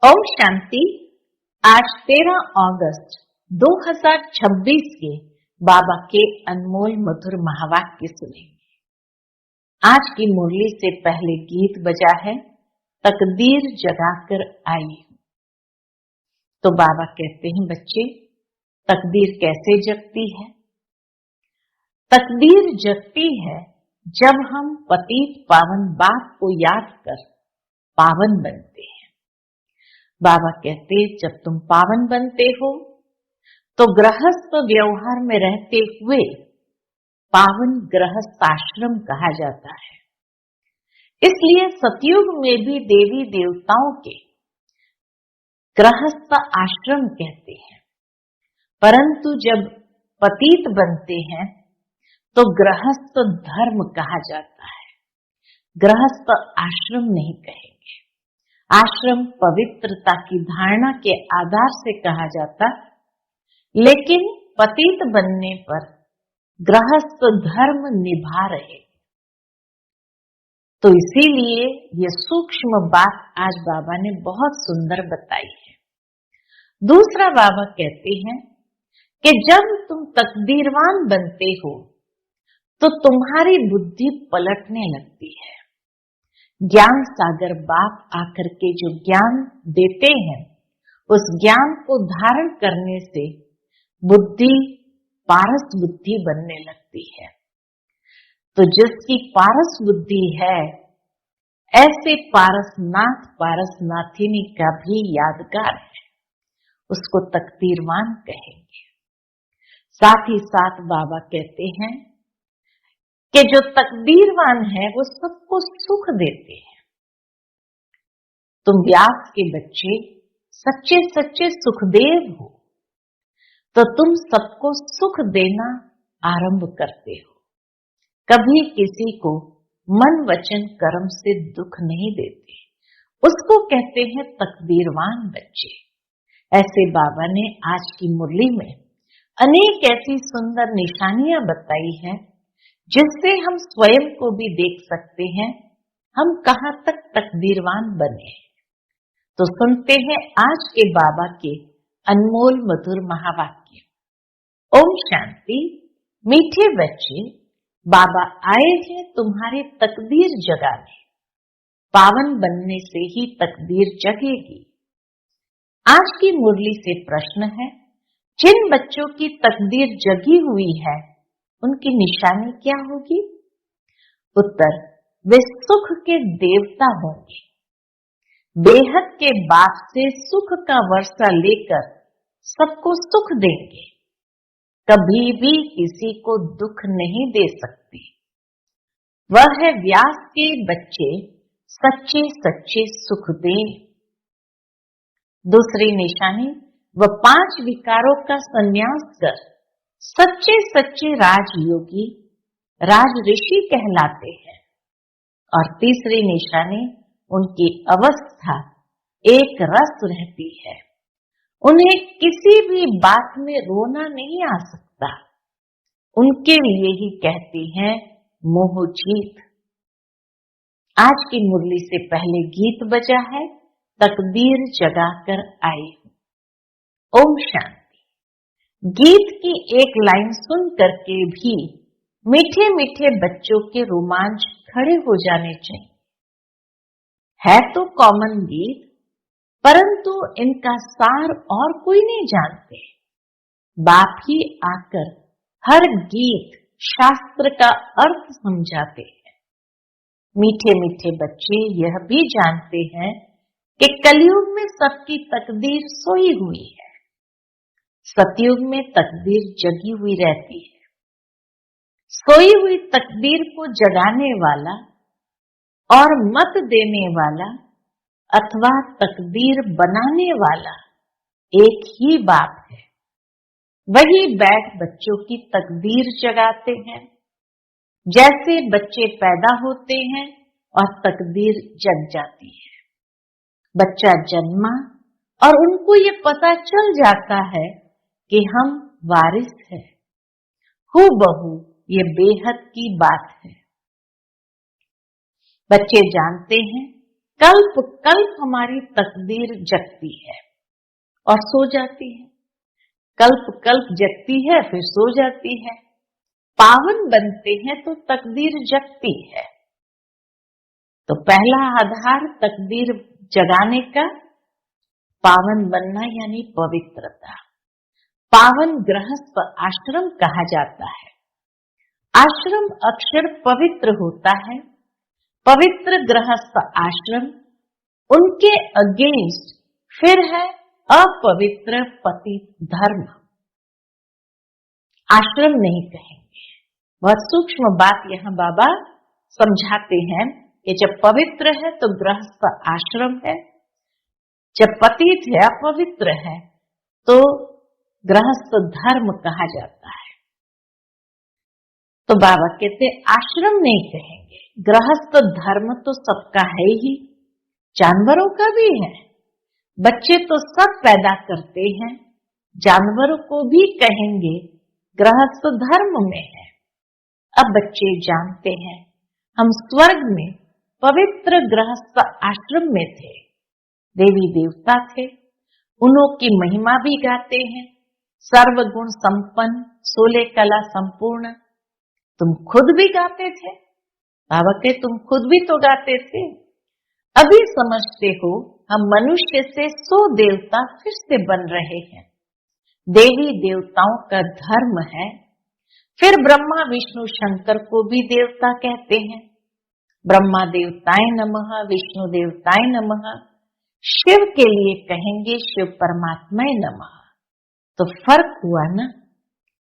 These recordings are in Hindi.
ओम शांति। आज 13 अगस्त 2026 के बाबा के अनमोल मधुर महावाक्य सुनेंगे। आज की मुरली से पहले गीत बजा है, तकदीर जगाकर आई हूं। तो बाबा कहते हैं, बच्चे तकदीर कैसे जगती है? तकदीर जगती है जब हम पतित पावन बाप को याद कर पावन बनते हैं। बाबा कहते, जब तुम पावन बनते हो तो गृहस्थ व्यवहार में रहते हुए पावन गृहस्थ आश्रम कहा जाता है। इसलिए सतयुग में भी देवी देवताओं के गृहस्थ आश्रम कहते हैं, परंतु जब पतित बनते हैं तो गृहस्थ धर्म कहा जाता है, गृहस्थ आश्रम नहीं कहेंगे। आश्रम पवित्रता की धारणा के आधार से कहा जाता, लेकिन पतित बनने पर गृहस्थ धर्म निभा रहे। तो इसीलिए ये सूक्ष्म बात आज बाबा ने बहुत सुंदर बताई है। दूसरा बाबा कहते हैं कि जब तुम तकदीरवान बनते हो तो तुम्हारी बुद्धि पलटने लगती है। ज्ञान सागर बाप आकर के जो ज्ञान देते हैं, उस ज्ञान को धारण करने से बुद्धि पारस बुद्धि बनने लगती है। तो जिसकी पारस बुद्धि है, ऐसे पारसनाथ पारसनाथिनी का भी यादगार है, उसको तकदीरवान कहेंगे। साथ ही साथ बाबा कहते हैं कि जो तकदीरवान है वो सबको सुख देते हैं। तुम व्यास के बच्चे सच्चे सच्चे सुखदेव हो, तो तुम सबको सुख देना आरंभ करते हो। कभी किसी को मन वचन कर्म से दुख नहीं देते, उसको कहते हैं तकदीरवान बच्चे। ऐसे बाबा ने आज की मुरली में अनेक ऐसी सुंदर निशानियां बताई हैं, जिससे हम स्वयं को भी देख सकते हैं हम कहां तक तकदीरवान बने। तो सुनते हैं आज के बाबा के अनमोल मधुर महावाक्य। ओम शांति। मीठे बच्चे, बाबा आए हैं तुम्हारे तकदीर जगाने। पावन बनने से ही तकदीर जगेगी। आज की मुरली से प्रश्न है, जिन बच्चों की तकदीर जगी हुई है उनकी निशानी क्या होगी? उत्तर, वे सुख के देवता होंगे। बेहद के बाप से सुख का वर्षा लेकर सबको सुख देंगे। कभी भी किसी को दुख नहीं दे सकते। वह है व्यास के बच्चे, सच्चे सच्चे सुखदेव। दूसरी निशानी, वह 5 विकारों का संन्यास कर सच्चे सच्चे राजयोगी राज ऋषि कहलाते हैं। और तीसरी निशानी, उनकी अवस्था एक रस रहती है। उन्हें किसी भी बात में रोना नहीं आ सकता। उनके लिए ही कहते हैं मोह जीत। आज की मुरली से पहले गीत बजा है, तकदीर जगाकर आई हूं। ओम शांति। गीत की एक लाइन सुन करके भी मीठे मीठे बच्चों के रोमांच खड़े हो जाने चाहिए। है तो कॉमन गीत, परंतु इनका सार और कोई नहीं जानते। बाप ही आकर हर गीत शास्त्र का अर्थ समझाते हैं। मीठे मीठे बच्चे यह भी जानते हैं कि कलयुग में सबकी तकदीर सोई हुई है, सतयुग में तकदीर जगी हुई रहती है। सोई हुई तकदीर को जगाने वाला और मत देने वाला अथवा तकदीर बनाने वाला एक ही बाप है। वही बैठ बच्चों की तकदीर जगाते हैं। जैसे बच्चे पैदा होते हैं और तकदीर जग जाती है। बच्चा जन्मा और उनको ये पता चल जाता है कि हम वारिस हैं। हूबहू ये बेहद की बात है। बच्चे जानते हैं कल्प कल्प हमारी तकदीर जगती है और सो जाती है, कल्प कल्प जगती है फिर सो जाती है। पावन बनते हैं तो तकदीर जगती है। तो पहला आधार तकदीर जगाने का पावन बनना यानी पवित्रता। पावन गृहस्थ आश्रम कहा जाता है। आश्रम अक्षर पवित्र होता है। पवित्र गृहस्थ आश्रम, उनके अगेंस्ट फिर है अपवित्र पति धर्म। आश्रम नहीं कहेंगे। बहुत सूक्ष्म बात यहाँ बाबा समझाते हैं कि जब पवित्र है तो गृहस्थ आश्रम है, जब पतित है अपवित्र है तो गृहस्थ धर्म कहा जाता है। तो बाबा कहते आश्रम नहीं कहेंगे, गृहस्थ धर्म तो सबका है ही, जानवरों का भी है। बच्चे तो सब पैदा करते हैं, जानवरों को भी कहेंगे गृहस्थ धर्म में है। अब बच्चे जानते हैं हम स्वर्ग में पवित्र गृहस्थ आश्रम में थे, देवी देवता थे, उन्हों की महिमा भी गाते हैं। सर्वगुण संपन्न, 16 कला संपूर्ण। तुम खुद भी गाते थे बाबा के, तुम खुद भी तो गाते थे। अभी समझते हो हम मनुष्य से 100 देवता फिर से बन रहे हैं। देवी देवताओं का धर्म है। फिर ब्रह्मा विष्णु शंकर को भी देवता कहते हैं। ब्रह्मा देवताय नमः, विष्णु देवताय नमः। शिव के लिए कहेंगे शिव परमात्माय नमः। तो फर्क हुआ ना,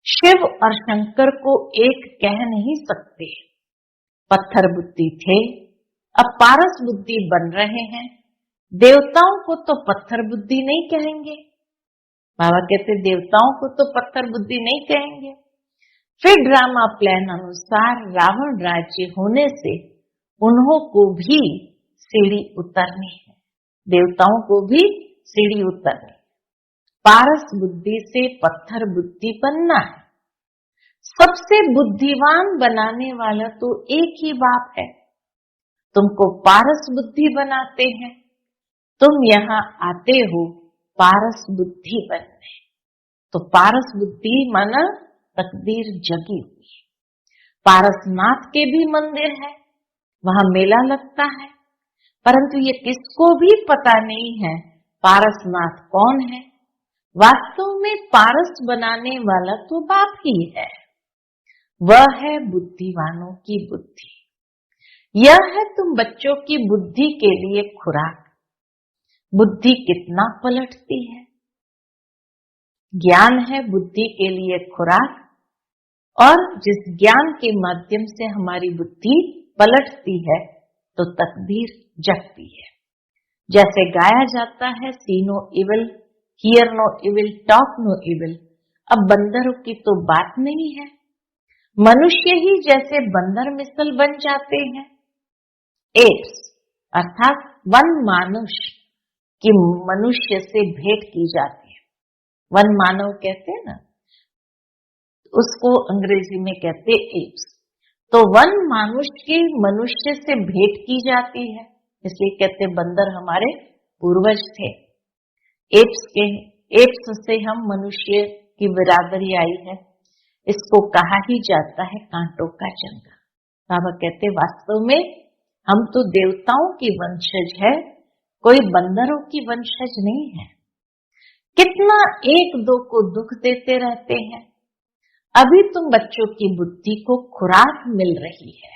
शिव और शंकर को एक कह नहीं सकते। पत्थर बुद्धि थे, अब पारस बुद्धि बन रहे हैं। देवताओं को तो पत्थर बुद्धि नहीं कहेंगे। बाबा कहते देवताओं को तो पत्थर बुद्धि नहीं कहेंगे। फिर ड्रामा प्लान अनुसार रावण राज्य होने से उन्हों को भी सीढ़ी उतरनी है, देवताओं को भी सीढ़ी उतरनी। पारस बुद्धि से पत्थर बुद्धि बनना है। सबसे बुद्धिमान बनाने वाला तो एक ही बाप है। तुमको पारस बुद्धि बनाते हैं, तुम यहाँ आते हो पारस बुद्धि बनने। तो पारस बुद्धि माना तकदीर जगी हुई। पारसनाथ के भी मंदिर है, वहां मेला लगता है, परंतु ये किसको भी पता नहीं है पारसनाथ कौन है। वास्तव में पारस बनाने वाला तो बाप ही है। वह है बुद्धिवानों की बुद्धि। यह है तुम बच्चों की बुद्धि के लिए खुराक। बुद्धि कितना पलटती है। ज्ञान है बुद्धि के लिए खुराक, और जिस ज्ञान के माध्यम से हमारी बुद्धि पलटती है तो तकदीर जगती है। जैसे गाया जाता है see no evil, hear no evil, talk no evil. अब बंदरों की तो बात नहीं है, मनुष्य ही जैसे बंदर मिसल बन जाते हैं। एप्स अर्थात वन मानुष की मनुष्य से भेंट की जाती है। वन मानव कहते हैं ना, उसको अंग्रेजी में कहते एप्स। तो वन मानुष की मनुष्य से भेंट की जाती है, इसलिए कहते बंदर हमारे पूर्वज थे। एप्स से हम मनुष्य की बिरादरी आई है। इसको कहा ही जाता है कांटों का जंगल। बाबा कहते वास्तव में हम तो देवताओं की वंशज है, कोई बंदरों की वंशज नहीं है। कितना एक दो को दुख देते रहते हैं। अभी तुम बच्चों की बुद्धि को खुराक मिल रही है।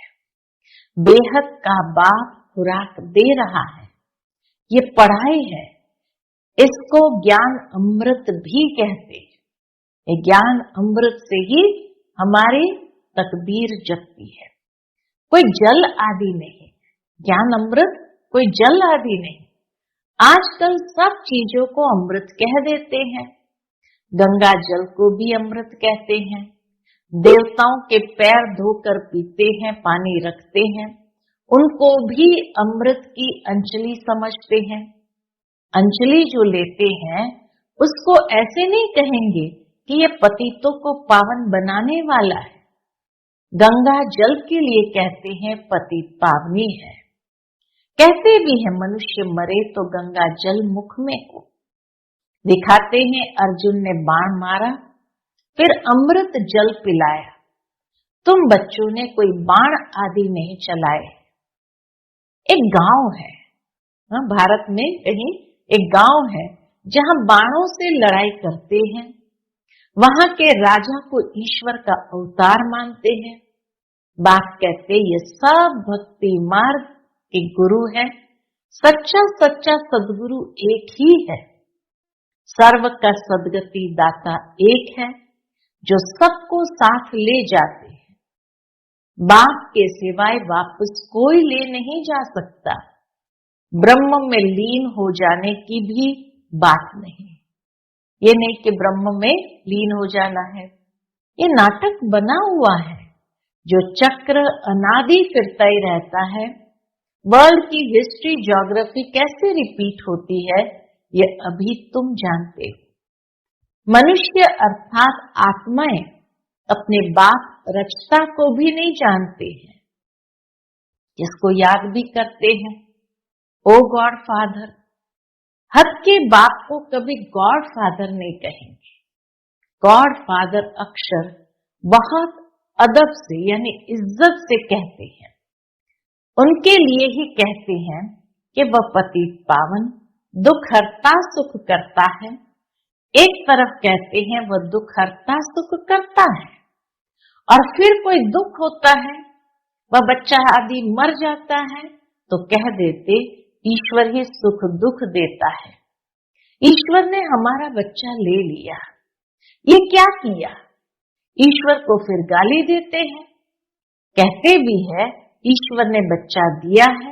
बेहद का बाप खुराक दे रहा है। ये पढ़ाई है, इसको ज्ञान अमृत भी कहते हैं। ये ज्ञान अमृत से ही हमारी तकदीर जगती है। कोई जल आदि नहीं, ज्ञान अमृत कोई जल आदि नहीं। आजकल सब चीजों को अमृत कह देते हैं। गंगा जल को भी अमृत कहते हैं। देवताओं के पैर धोकर पीते हैं, पानी रखते हैं, उनको भी अमृत की अंजलि समझते हैं। अंजलि जो लेते हैं उसको ऐसे नहीं कहेंगे कि ये पतितों को पावन बनाने वाला है। गंगा जल के लिए कहते हैं पतित पावनी है, कहते भी हैं मनुष्य मरे तो गंगा जल मुख में हो। दिखाते हैं अर्जुन ने बाण मारा फिर अमृत जल पिलाया। तुम बच्चों ने कोई बाण आदि नहीं चलाए। एक गांव है, भारत में कहीं एक गांव है जहां बाणों से लड़ाई करते हैं। वहां के राजा को ईश्वर का अवतार मानते हैं। बाप कहते ये सब भक्ति मार्ग के गुरु है। सच्चा सच्चा सदगुरु एक ही है। सर्व का सदगति दाता एक है जो सबको साथ ले जाते हैं। बाप के सिवाय वापस कोई ले नहीं जा सकता। ब्रह्म में लीन हो जाने की भी बात नहीं। ये नहीं कि ब्रह्म में लीन हो जाना है, ये नाटक बना हुआ है जो चक्र अनादि फिरता ही रहता है। वर्ल्ड की हिस्ट्री ज्योग्राफी कैसे रिपीट होती है ये अभी तुम जानते हो। मनुष्य अर्थात आत्माएं अपने बाप रचता को भी नहीं जानते हैं, जिसको याद भी करते हैं ओ गॉड फादर। हद के बाप को कभी गॉड फादर नहीं कहेंगे। गॉड फादर अक्षर बहुत अदब से यानी इज्जत से कहते हैं। उनके लिए ही कहते हैं कि वह पतित पावन दुख हरता सुख करता है। एक तरफ कहते हैं वह दुख हरता सुख करता है, और फिर कोई दुख होता है, वह बच्चा आदि मर जाता है तो कह देते ईश्वर ही सुख दुख देता है। ईश्वर ने हमारा बच्चा ले लिया, ये क्या किया? ईश्वर को फिर गाली देते हैं। कहते भी है ईश्वर ने बच्चा दिया है,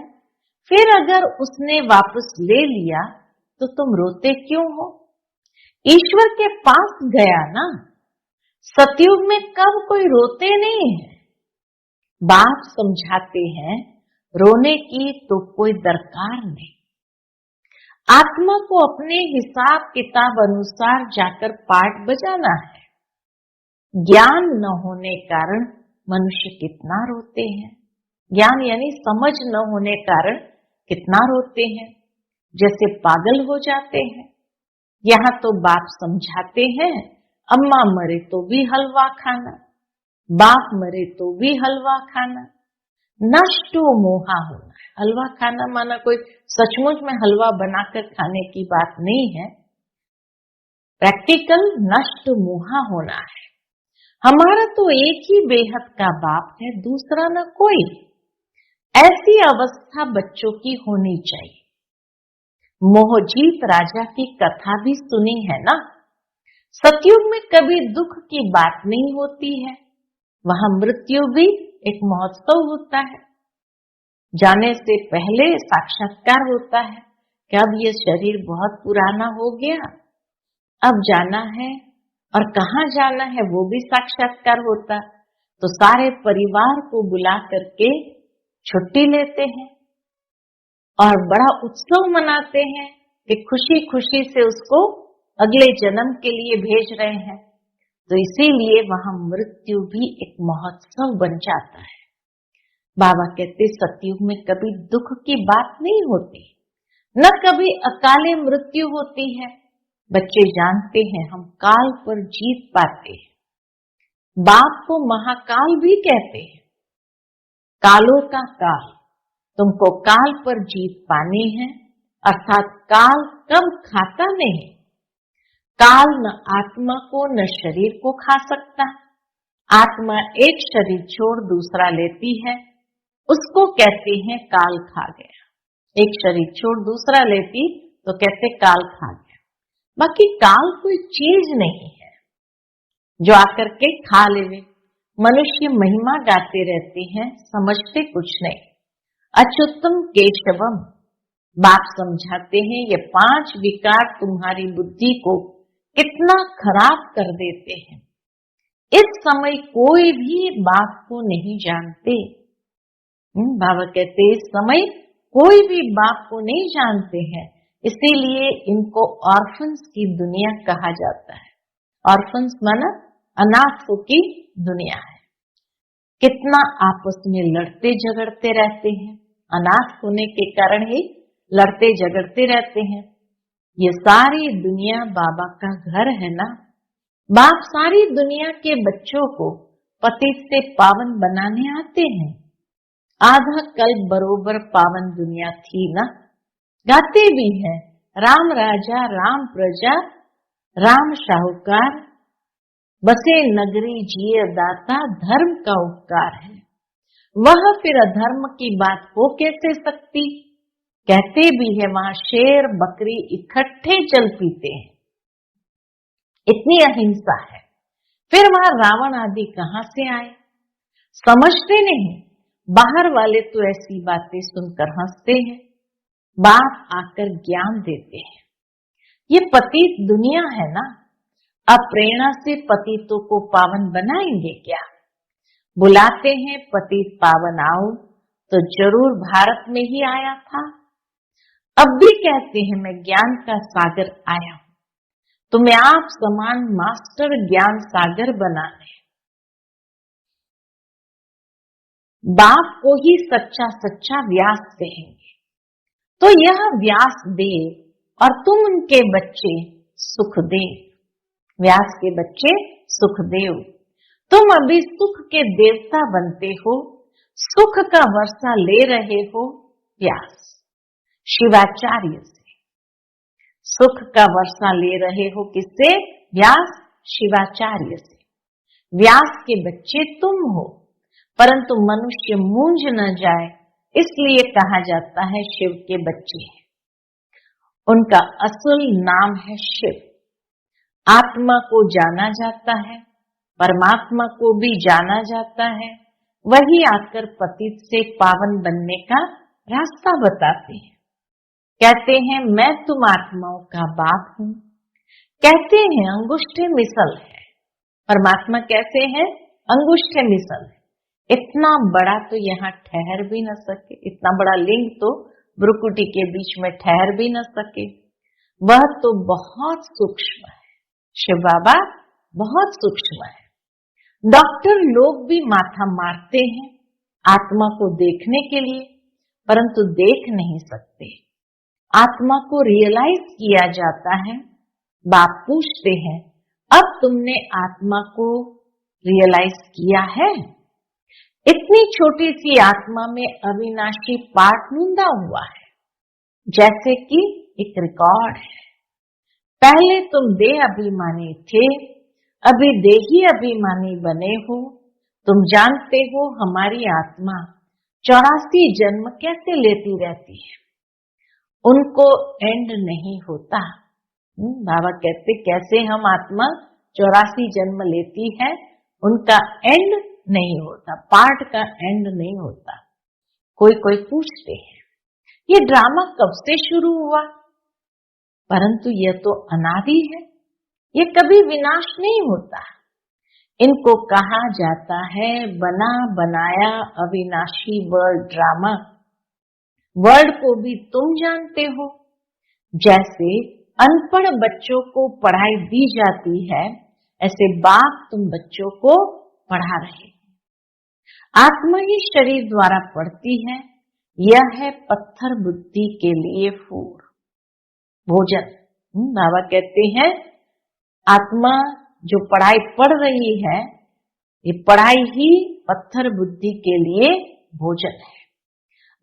फिर अगर उसने वापस ले लिया तो तुम रोते क्यों हो? ईश्वर के पास गया ना। सतयुग में कब कोई रोते नहीं है। बाप समझाते हैं रोने की तो कोई दरकार नहीं। आत्मा को अपने हिसाब किताब अनुसार जाकर पाठ बजाना है। ज्ञान न होने कारण मनुष्य कितना रोते हैं। ज्ञान यानी समझ न होने कारण कितना रोते हैं, जैसे पागल हो जाते हैं। यहाँ तो बाप समझाते हैं अम्मा मरे तो भी हलवा खाना, बाप मरे तो भी हलवा खाना। नष्टो मोहा होना है। हलवा खाना माना कोई सचमुच में हलवा बनाकर खाने की बात नहीं है। प्रैक्टिकल नष्ट मोहा होना है। हमारा तो एक ही बेहद का बाप है, दूसरा न कोई। ऐसी अवस्था बच्चों की होनी चाहिए। मोहजीत राजा की कथा भी सुनी है ना। सतयुग में कभी दुख की बात नहीं होती है, वहां मृत्यु भी एक महोत्सव होता है। जाने से पहले साक्षात्कार होता है कि अब ये शरीर बहुत पुराना हो गया, अब जाना है, और कहाँ जाना है वो भी साक्षात्कार होता। तो सारे परिवार को बुला करके छुट्टी लेते हैं और बड़ा उत्सव मनाते हैं कि खुशी खुशी से उसको अगले जन्म के लिए भेज रहे हैं। तो इसीलिए वहां मृत्यु भी एक महोत्सव बन जाता है। बाबा कहते सतयुग में कभी दुख की बात नहीं होती, न कभी अकाले मृत्यु होती है। बच्चे जानते हैं हम काल पर जीत पाते हैं। बाप को महाकाल भी कहते हैं। कालों का काल, तुमको काल पर जीत पानी है, अर्थात काल कब खाता नहीं। काल न आत्मा को न शरीर को खा सकता। आत्मा एक शरीर छोड़ दूसरा लेती है, उसको कहते हैं काल खा गया। एक शरीर छोड़ दूसरा लेती तो कहते काल खा गया। बाकी काल कोई चीज नहीं है जो आकर के खा लेवे। मनुष्य महिमा गाते रहते हैं, समझते कुछ नहीं। अच्युतम केशवम, बाप समझाते हैं ये 5 विकार तुम्हारी बुद्धि को कितना खराब कर देते हैं। इस समय कोई भी बाप को नहीं जानते। बाबा कहते इस समय कोई भी बाप को नहीं जानते हैं, इसीलिए इनको ऑर्फन्स की दुनिया कहा जाता है। ऑर्फन्स माना अनाथों की दुनिया है। कितना आपस में लड़ते झगड़ते रहते हैं। अनाथ होने के कारण ही लड़ते झगड़ते रहते हैं। ये सारी दुनिया बाबा का घर है ना। बाप सारी दुनिया के बच्चों को पतित से पावन बनाने आते हैं। आधा कल्प बरोबर पावन दुनिया थी ना। गाते भी हैं, राम राजा राम प्रजा राम शाहूकार, बसे नगरी जिए दाता धर्म का उपकार है। वह फिर अधर्म की बात हो कैसे सकती। कहते भी है वहां शेर बकरी इकट्ठे जल पीते हैं, इतनी अहिंसा है। फिर वहां रावण आदि कहां से आए। समझते नहीं। बाहर वाले तो ऐसी बातें सुनकर हंसते हैं, बाप आकर ज्ञान देते हैं। ये पतित दुनिया है ना। अब प्रेरणा से पतितों को पावन बनाएंगे क्या। बुलाते हैं पतित पावन आओ, तो जरूर भारत में ही आया था। अब भी कहते हैं मैं ज्ञान का सागर आया हूं, तो मैं आप समान मास्टर ज्ञान सागर बनाने। बाप को ही सच्चा सच्चा व्यास कहेंगे। तो यह व्यास देव और तुम उनके बच्चे सुखदेव। व्यास के बच्चे सुखदेव। तुम अभी सुख के देवता बनते हो, सुख का वर्षा ले रहे हो व्यास शिवाचार्य से। सुख का वर्षा ले रहे हो किससे। व्यास शिवाचार्य से। व्यास के बच्चे तुम हो, परंतु मनुष्य मूंझ न जाए इसलिए कहा जाता है शिव के बच्चे हैं। उनका असल नाम है शिव। आत्मा को जाना जाता है, परमात्मा को भी जाना जाता है। वही आकर पतित से पावन बनने का रास्ता बताते हैं। कहते हैं मैं तुम आत्माओं का बाप हूं। कहते हैं अंगुष्ठे मिसल है। परमात्मा कैसे है। अंगुष्ठे मिसल है। इतना बड़ा तो यहाँ ठहर भी न सके। इतना बड़ा लिंग तो भ्रुकुटी के बीच में ठहर भी न सके। वह तो बहुत सूक्ष्म है। शिव बाबा बहुत सूक्ष्म है। डॉक्टर लोग भी माथा मारते हैं आत्मा को देखने के लिए, परंतु देख नहीं सकते। आत्मा को रियलाइज किया जाता है। बाप पूछते हैं अब तुमने आत्मा को रियलाइज किया है। इतनी छोटी सी आत्मा में अविनाशी पाठ मूंदा हुआ है, जैसे कि एक रिकॉर्ड है। पहले तुम देह अभिमानी थे, अभी देही अभिमानी बने हो। तुम जानते हो हमारी आत्मा 84 जन्म कैसे लेती रहती है, उनको एंड नहीं होता। बाबा कहते कैसे हम आत्मा 84 जन्म लेती है, उनका एंड नहीं होता, पार्ट का एंड नहीं होता। कोई कोई पूछते हैं ये ड्रामा कब से शुरू हुआ, परंतु यह तो अनादि है, ये कभी विनाश नहीं होता। इनको कहा जाता है बना बनाया अविनाशी वर्ल्ड ड्रामा। वर्ल्ड को भी तुम जानते हो। जैसे अनपढ़ बच्चों को पढ़ाई दी जाती है, ऐसे बाप तुम बच्चों को पढ़ा रहे हैं। आत्मा ही शरीर द्वारा पढ़ती है। यह है पत्थर बुद्धि के लिए फूड भोजन। बाबा कहते हैं आत्मा जो पढ़ाई पढ़ रही है, ये पढ़ाई ही पत्थर बुद्धि के लिए भोजन है।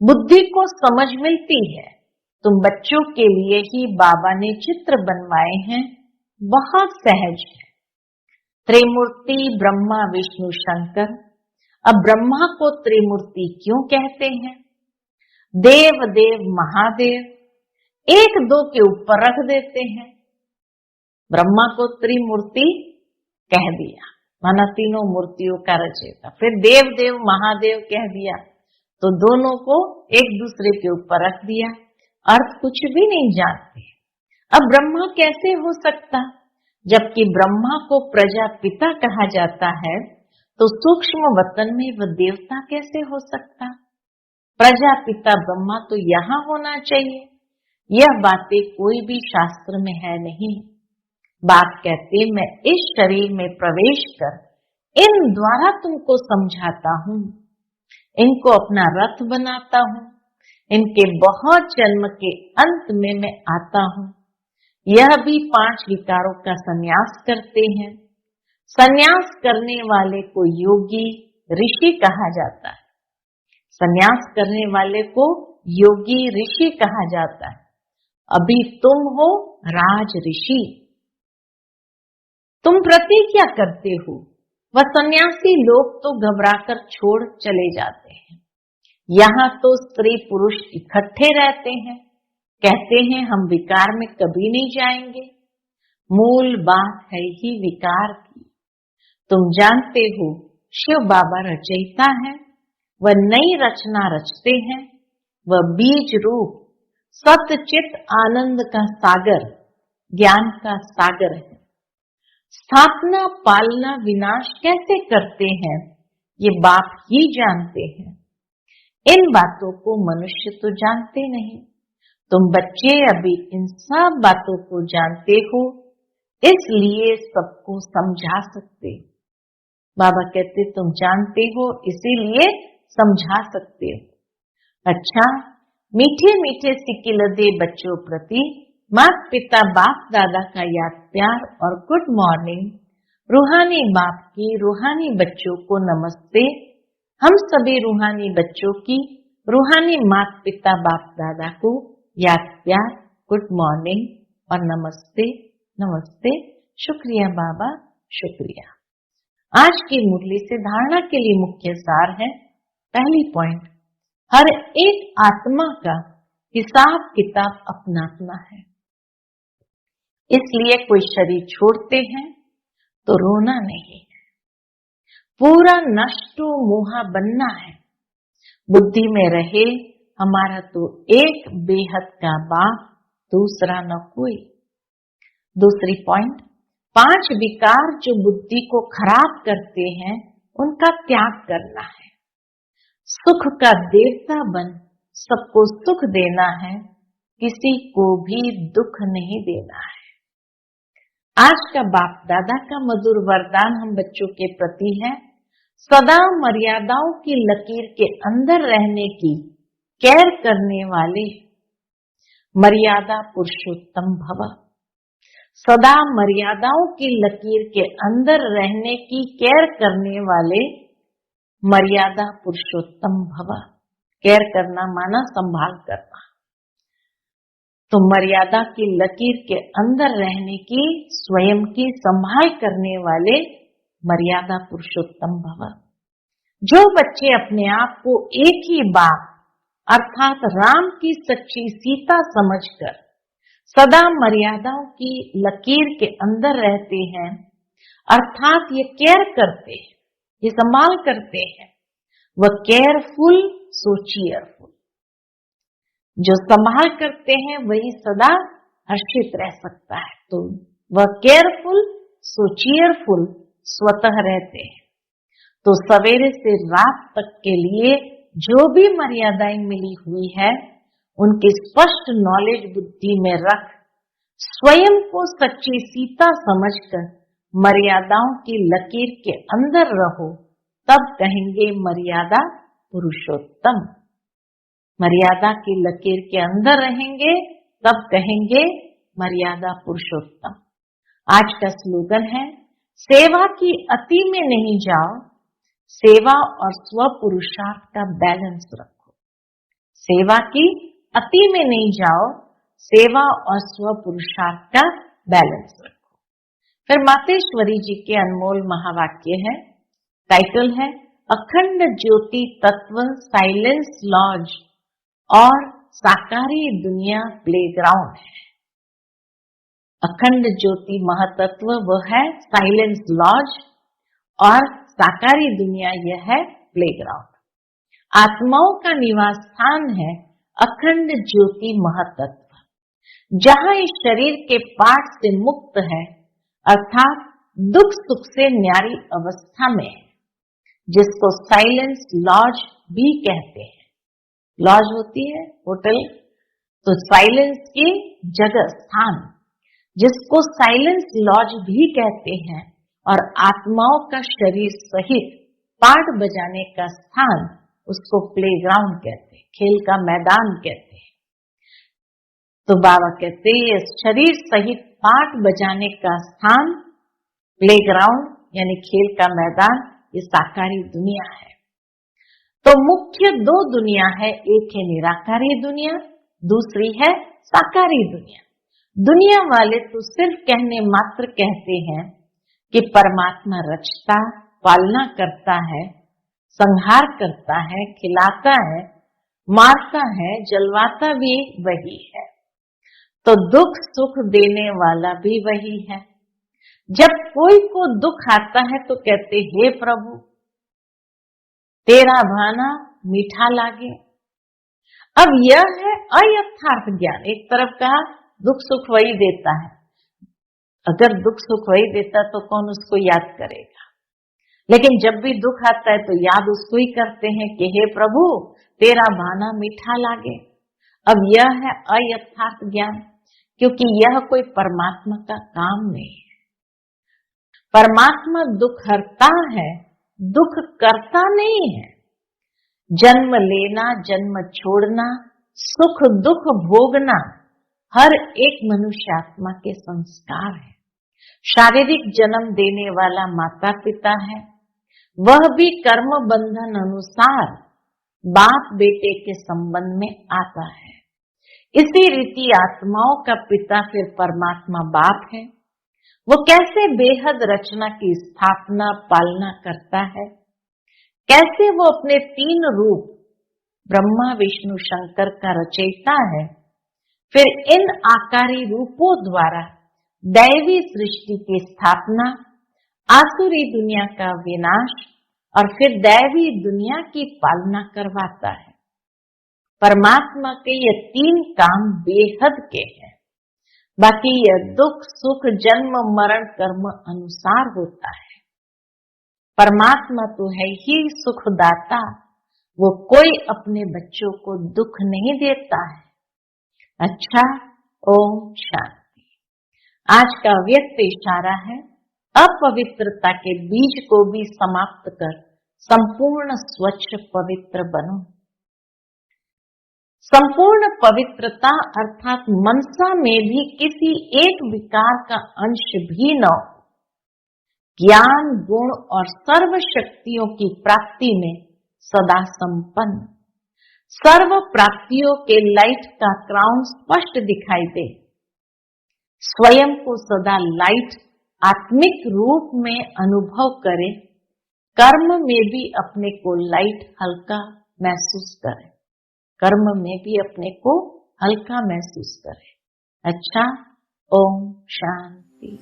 बुद्धि को समझ मिलती है। तुम बच्चों के लिए ही बाबा ने चित्र बनवाए हैं, बहुत सहज है। त्रिमूर्ति ब्रह्मा विष्णु शंकर। अब ब्रह्मा को त्रिमूर्ति क्यों कहते हैं। देव देव महादेव एक दो के ऊपर रख देते हैं। ब्रह्मा को त्रिमूर्ति कह दिया, माना तीनों मूर्तियों का रचयिता। फिर देव देव महादेव कह दिया, तो दोनों को एक दूसरे के ऊपर रख दिया। अर्थ कुछ भी नहीं जानते। अब ब्रह्मा कैसे हो सकता, जबकि ब्रह्मा को प्रजापिता कहा जाता है, तो सूक्ष्म वतन में वह देवता कैसे हो सकता। प्रजापिता ब्रह्मा तो यहाँ होना चाहिए। यह बातें कोई भी शास्त्र में है नहीं। बाप कहते मैं इस शरीर में प्रवेश कर इन द्वारा तुमको समझाता हूँ, इनको अपना रथ बनाता हूँ, इनके बहुत जन्म के अंत में मैं आता हूँ। यह भी 5 विकारों का संन्यास करते हैं। संन्यास करने वाले को योगी ऋषि कहा जाता है। संन्यास करने वाले को योगी ऋषि कहा जाता है। अभी तुम हो राज ऋषि। तुम प्रतिज्ञा करते हो। वह सन्यासी लोग तो घबराकर छोड़ चले जाते हैं। यहाँ तो स्त्री पुरुष इकट्ठे रहते हैं, कहते हैं हम विकार में कभी नहीं जाएंगे। मूल बात है ही विकार की। तुम जानते हो शिव बाबा रचयिता है, वह नई रचना रचते हैं। वह बीज रूप सतचित आनंद का सागर, ज्ञान का सागर है। स्थापना पालना विनाश कैसे करते हैं ये बाप ही जानते हैं। इन बातों को मनुष्य तो जानते नहीं। तुम बच्चे अभी इन सब बातों को जानते हो, इसलिए सबको समझा सकते। बाबा कहते तुम जानते हो इसीलिए समझा सकते हो। अच्छा, मीठे मीठे सिकिलदे बच्चों प्रति माता पिता बाप दादा का याद प्यार और गुड मॉर्निंग। रूहानी बाप की रूहानी बच्चों को नमस्ते। हम सभी रूहानी बच्चों की रूहानी माता पिता बाप दादा को याद प्यार, गुड मॉर्निंग और नमस्ते नमस्ते। शुक्रिया बाबा, शुक्रिया। आज की मुरली से धारणा के लिए मुख्य सार है। पहली पॉइंट, हर एक आत्मा का हिसाब किताब अपना अपना है। इसलिए कोई शरीर छोड़ते हैं तो रोना नहीं है, पूरा नष्टो मोहा बनना है। बुद्धि में रहे हमारा तो एक बेहद का बाप, दूसरा न कोई। दूसरी पॉइंट, 5 विकार जो बुद्धि को खराब करते हैं उनका त्याग करना है। सुख का देवता बन सबको सुख देना है, किसी को भी दुख नहीं देना है। आज का बाप दादा का मधुर वरदान हम बच्चों के प्रति है, सदा मर्यादाओं की लकीर के अंदर रहने की केयर करने वाले। मर्यादा पुरुषोत्तम भव। सदा मर्यादाओं की लकीर के अंदर रहने की केयर करने वाले मर्यादा पुरुषोत्तम भव। केयर करना माना संभाल करना। तो मर्यादा की लकीर के अंदर रहने की, स्वयं की संभाल करने वाले मर्यादा पुरुषोत्तम भव। जो बच्चे अपने आप को एक ही बाप अर्थात राम की सच्ची सीता समझकर सदा मर्यादाओं की लकीर के अंदर रहते हैं, अर्थात ये केयर करते हैं, ये संभाल करते हैं, वह केयरफुल सो चीयरफुल। जो संभाल करते हैं वही सदा हर्षित रह सकता है। तो वह केयरफुल सो चीयरफुल स्वतः रहते हैं। तो सवेरे से रात तक के लिए जो भी मर्यादाएं मिली हुई है उनकी स्पष्ट नॉलेज बुद्धि में रख, स्वयं को सच्ची सीता समझकर मर्यादाओं की लकीर के अंदर रहो, तब कहेंगे मर्यादा पुरुषोत्तम। मर्यादा की लकीर के अंदर रहेंगे तब कहेंगे मर्यादा पुरुषोत्तम। आज का स्लोगन है, सेवा की अति में नहीं जाओ, सेवा और स्व पुरुषार्थ का बैलेंस रखो। सेवा की अति में नहीं जाओ, सेवा और स्व पुरुषार्थ का बैलेंस रखो। फिर मातेश्वरी जी के अनमोल महावाक्य है। टाइटल है अखंड ज्योति तत्व साइलेंस लॉज और साकारी दुनिया प्लेग्राउंड है। अखंड ज्योति महातत्व वह है साइलेंस लॉज और साकारी दुनिया यह है प्लेग्राउंड। आत्माओं का निवास स्थान है अखंड ज्योति महातत्व, जहां इस शरीर के पाठ से मुक्त है, अर्थात दुख सुख से न्यारी अवस्था में है, जिसको साइलेंस लॉज भी कहते हैं। लॉज होती है होटल, तो साइलेंस की जगह स्थान, जिसको साइलेंस लॉज भी कहते हैं, और आत्माओं का शरीर सहित पाठ बजाने का स्थान उसको प्लेग्राउंड कहते हैं, खेल का मैदान कहते हैं। तो बाबा कहते हैं शरीर सहित पाठ बजाने का स्थान प्लेग्राउंड यानी खेल का मैदान, ये साकारी दुनिया है। तो मुख्य दो दुनिया है, एक है निराकारी दुनिया, दूसरी है साकारी दुनिया। दुनिया वाले तो सिर्फ कहने मात्र कहते हैं कि परमात्मा रचता, पालना करता है, संहार करता है, खिलाता है, मारता है, जलवाता भी वही है। तो दुख सुख देने वाला भी वही है। जब कोई को दुख आता है तो कहते हे प्रभु तेरा भाना मीठा लागे। अब यह है अयथार्थ ज्ञान। एक तरफ कहा दुख सुख वही देता है, अगर दुख सुख वही देता तो कौन उसको याद करेगा। लेकिन जब भी दुख आता है तो याद उसको ही करते हैं कि हे प्रभु तेरा भाना मीठा लागे। अब यह है अयथार्थ ज्ञान, क्योंकि यह कोई परमात्मा का काम नहीं है। परमात्मा दुख हरता है, दुख करता नहीं है। जन्म लेना, जन्म छोड़ना, सुख दुख भोगना हर एक मनुष्य आत्मा के संस्कार है। शारीरिक जन्म देने वाला माता पिता है, वह भी कर्म बंधन अनुसार बाप बेटे के संबंध में आता है। इसी रीति आत्माओं का पिता फिर परमात्मा बाप है। वो कैसे बेहद रचना की स्थापना पालना करता है, कैसे वो अपने तीन रूप ब्रह्मा विष्णु शंकर का रचयिता है, फिर इन आकारी रूपों द्वारा दैवी सृष्टि की स्थापना, आसुरी दुनिया का विनाश और फिर दैवी दुनिया की पालना करवाता है। परमात्मा के ये तीन काम बेहद के हैं। बाकी यह दुख सुख जन्म मरण कर्म अनुसार होता है। परमात्मा तो है ही सुखदाता, वो कोई अपने बच्चों को दुख नहीं देता है। अच्छा, ओम शांति। आज का व्यक्त इशारा है अपवित्रता के बीज को भी समाप्त कर संपूर्ण स्वच्छ पवित्र बनो। संपूर्ण पवित्रता अर्थात मनसा में भी किसी एक विकार का अंश भी न हो। ज्ञान गुण और सर्व शक्तियों की प्राप्ति में सदा संपन्न, सर्व प्राप्तियों के लाइट का क्राउन स्पष्ट दिखाई दे। स्वयं को सदा लाइट आत्मिक रूप में अनुभव करे। कर्म में भी अपने को लाइट हल्का महसूस करे। कर्म में भी अपने को हल्का महसूस करे। अच्छा, ओम शांति।